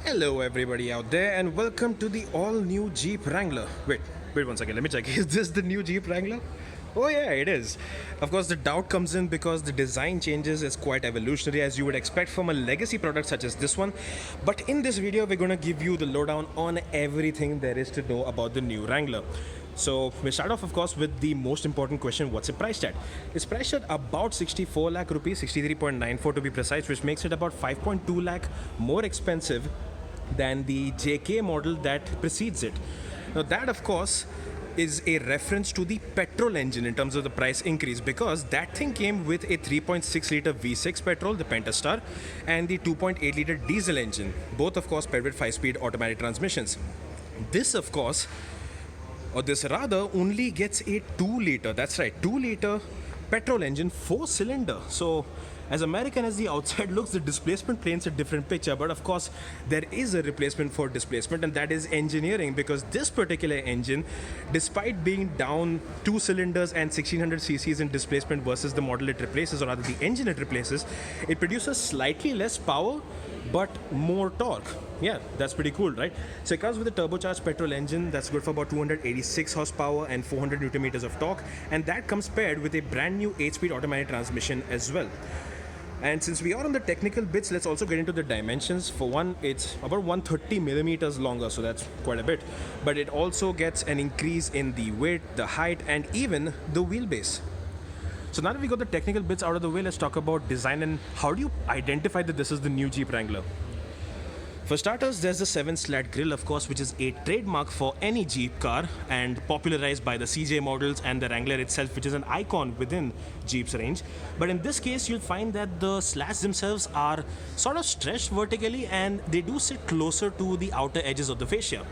Hello everybody out there and welcome to the all-new Jeep Wrangler. Wait one second, let me check. Is this the new Jeep Wrangler? Oh yeah, it is. Of course, the doubt comes in because the design changes is quite evolutionary as you would expect from a legacy product such as this one. But in this video, we're going to give you the lowdown on everything there is to know about the new Wrangler. So we start off, of course, with the most important question: what's it priced at? It's priced at about 64 lakh rupees, 63.94 to be precise, which makes it about 5.2 lakh more expensive than the JK model that precedes it. Now that, of course, is a reference to the petrol engine in terms of the price increase, because that thing came with a 3.6 liter V6 petrol, the Pentastar, and the 2.8 liter diesel engine, both of course paired with 5-speed automatic transmissions. This, of course, or this rather, only gets a 2 liter, that's right, 2 liter petrol engine, 4-cylinder. So as American as the outside looks, the displacement paints a different picture, but of course there is a replacement for displacement, and that is engineering, because this particular engine, despite being down 2 cylinders and 1600 cc's in displacement versus the model it replaces, or rather the engine it replaces, it produces slightly less power but more torque. Yeah, that's pretty cool, right? So it comes with a turbocharged petrol engine that's good for about 286 horsepower and 400 newton meters of torque, and that comes paired with a brand new 8-speed automatic transmission as well. And since we are on the technical bits, let's also get into the dimensions. For one, it's about 130 millimeters longer, so that's quite a bit. But it also gets an increase in the width, the height, and even the wheelbase. So now that we got the technical bits out of the way, let's talk about design and how do you identify that this is the new Jeep Wrangler. For starters, there's the 7-slat grille, of course, which is a trademark for any Jeep car and popularized by the CJ models and the Wrangler itself, which is an icon within Jeep's range. But in this case, you'll find that the slats themselves are sort of stretched vertically, and they do sit closer to the outer edges of the fascia.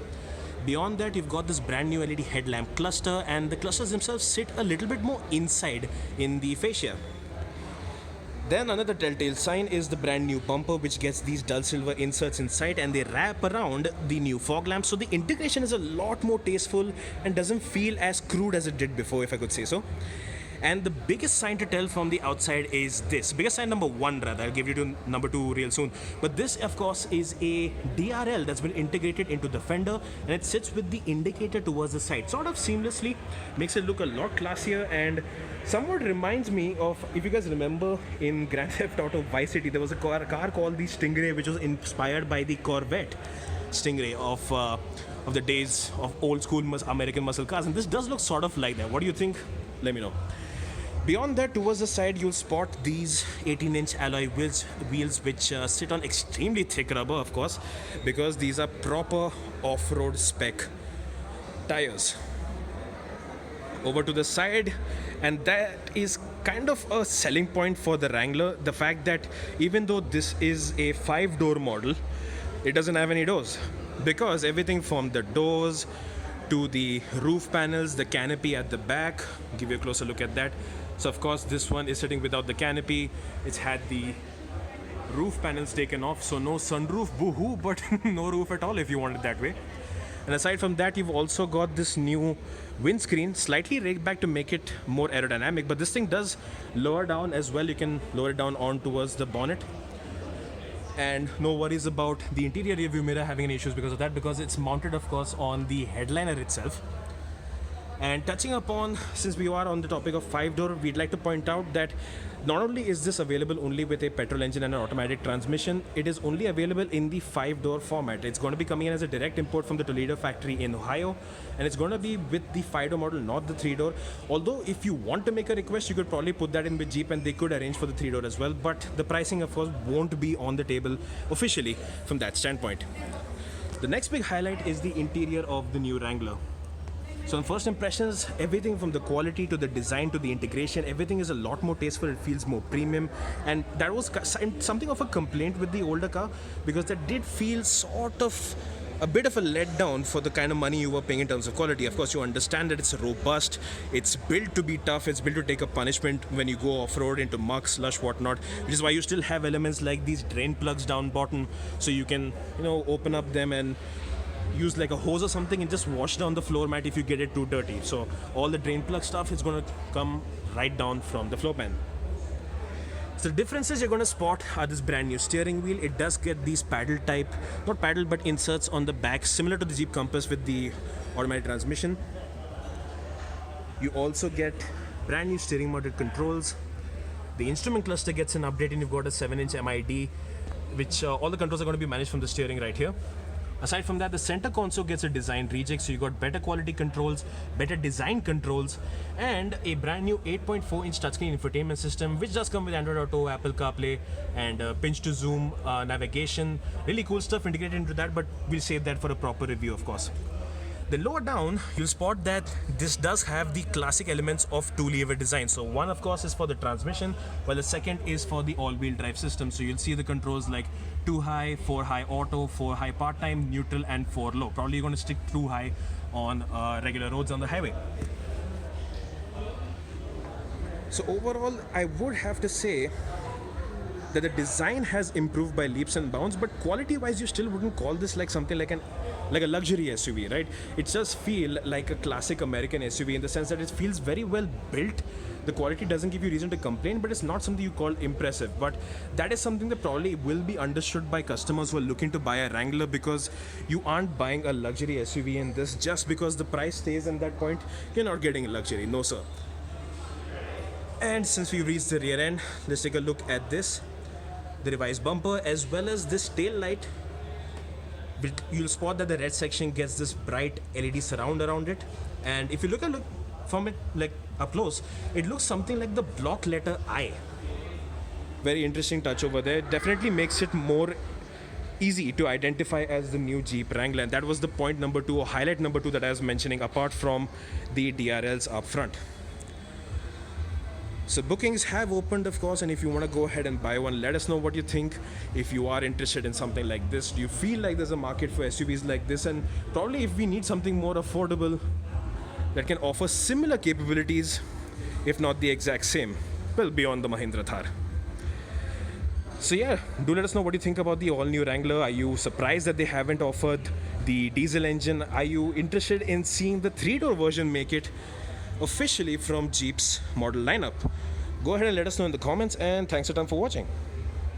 Beyond that, you've got this brand new LED headlamp cluster, and the clusters themselves sit a little bit more inside in the fascia. Then another telltale sign is the brand new bumper, which gets these dull silver inserts inside, and they wrap around the new fog lamps. So the integration is a lot more tasteful and doesn't feel as crude as it did before, if I could say so. And the biggest sign to tell from the outside is this. Biggest sign number one, rather. I'll give you to number two real soon. But this, of course, is a DRL that's been integrated into the fender, and it sits with the indicator towards the side. Sort of seamlessly, makes it look a lot classier, and somewhat reminds me of, if you guys remember, in Grand Theft Auto Vice City, there was a car called the Stingray, which was inspired by the Corvette Stingray of the days of old school American muscle cars. And this does look sort of like that. What do you think? Let me know. Beyond that, towards the side, you'll spot these 18-inch alloy wheels which sit on extremely thick rubber, of course, because these are proper off-road spec tires. Over to the side, and that is kind of a selling point for the Wrangler, the fact that even though this is a 5-door model, it doesn't have any doors, because everything from the doors to the roof panels, the canopy at the back, give you a closer look at that. So of course this one is sitting without the canopy. It's had the roof panels taken off, so no sunroof, boo-hoo, but no roof at all if you want it that way. And aside from that, you've also got this new windscreen, slightly raked back to make it more aerodynamic, but this thing does lower down as well. You can lower it down on towards the bonnet. And no worries about the interior rear view mirror having any issues because of that, because it's mounted, of course, on the headliner itself. And touching upon, since we are on the topic of 5-door, we'd like to point out that not only is this available only with a petrol engine and an automatic transmission, it is only available in the 5-door format. It's going to be coming in as a direct import from the Toledo factory in Ohio, and it's going to be with the 5-door model, not the 3-door. Although if you want to make a request, you could probably put that in with Jeep and they could arrange for the 3-door as well, but the pricing, of course, won't be on the table officially from that standpoint. The next big highlight is the interior of the new Wrangler. So on first impressions, everything from the quality to the design to the integration, everything is a lot more tasteful. It feels more premium, and that was something of a complaint with the older car, because that did feel sort of a bit of a letdown for the kind of money you were paying in terms of quality. Of course, you understand that it's robust, it's built to be tough, it's built to take a punishment when you go off-road into muck, slush, whatnot, which is why you still have elements like these drain plugs down bottom, so you can, open up them and use like a hose or something and just wash down the floor mat if you get it too dirty. So all the drain plug stuff is going to come right down from the floor pan. So the differences you're going to spot are this brand new steering wheel. It does get these paddle type, not paddle but inserts on the back, similar to the Jeep Compass with the automatic transmission. You also get brand new steering mounted controls. The instrument cluster gets an update and you've got a 7-inch MID, which all the controls are going to be managed from the steering right here. Aside from that, the center console gets a design reject, so you got better quality controls, better design controls, and a brand new 8.4-inch touchscreen infotainment system, which does come with Android Auto, Apple CarPlay, and pinch to zoom navigation. Really cool stuff integrated into that, but we'll save that for a proper review, of course. Then lower down, you'll spot that this does have the classic elements of two-lever design. So one, of course, is for the transmission, while the second is for the all-wheel drive system. So you'll see the controls like 2 high, 4 high auto, 4 high part-time, neutral, and 4 low. Probably you're going to stick 2 high on regular roads on the highway. So overall, I would have to say that the design has improved by leaps and bounds, but quality-wise, you still wouldn't call this like something like a luxury SUV, right? It does feel like a classic American SUV in the sense that it feels very well built. The quality doesn't give you reason to complain, but it's not something you call impressive. But that is something that probably will be understood by customers who are looking to buy a Wrangler, because you aren't buying a luxury SUV in this just because the price stays in that point. You're not getting a luxury, no sir. And since we reached the rear end, let's take a look at this. The revised bumper as well as this tail light. You'll spot that the red section gets this bright LED surround around it, and if you look from it like up close, it looks something like the block letter I. Very interesting touch over there. Definitely makes it more easy to identify as the new Jeep Wrangler, and that was the point number 2 or highlight number 2 that I was mentioning, apart from the DRLs up front. So bookings have opened, of course, and if you want to go ahead and buy one, let us know what you think. If you are interested in something like this, do you feel like there's a market for SUVs like this? And probably if we need something more affordable that can offer similar capabilities, if not the exact same, well, beyond the Mahindra Thar. So yeah, do let us know what you think about the all-new Wrangler. Are you surprised that they haven't offered the diesel engine? Are you interested in seeing the 3-door version make it officially from Jeep's model lineup? Go ahead and let us know in the comments, and thanks a ton for watching.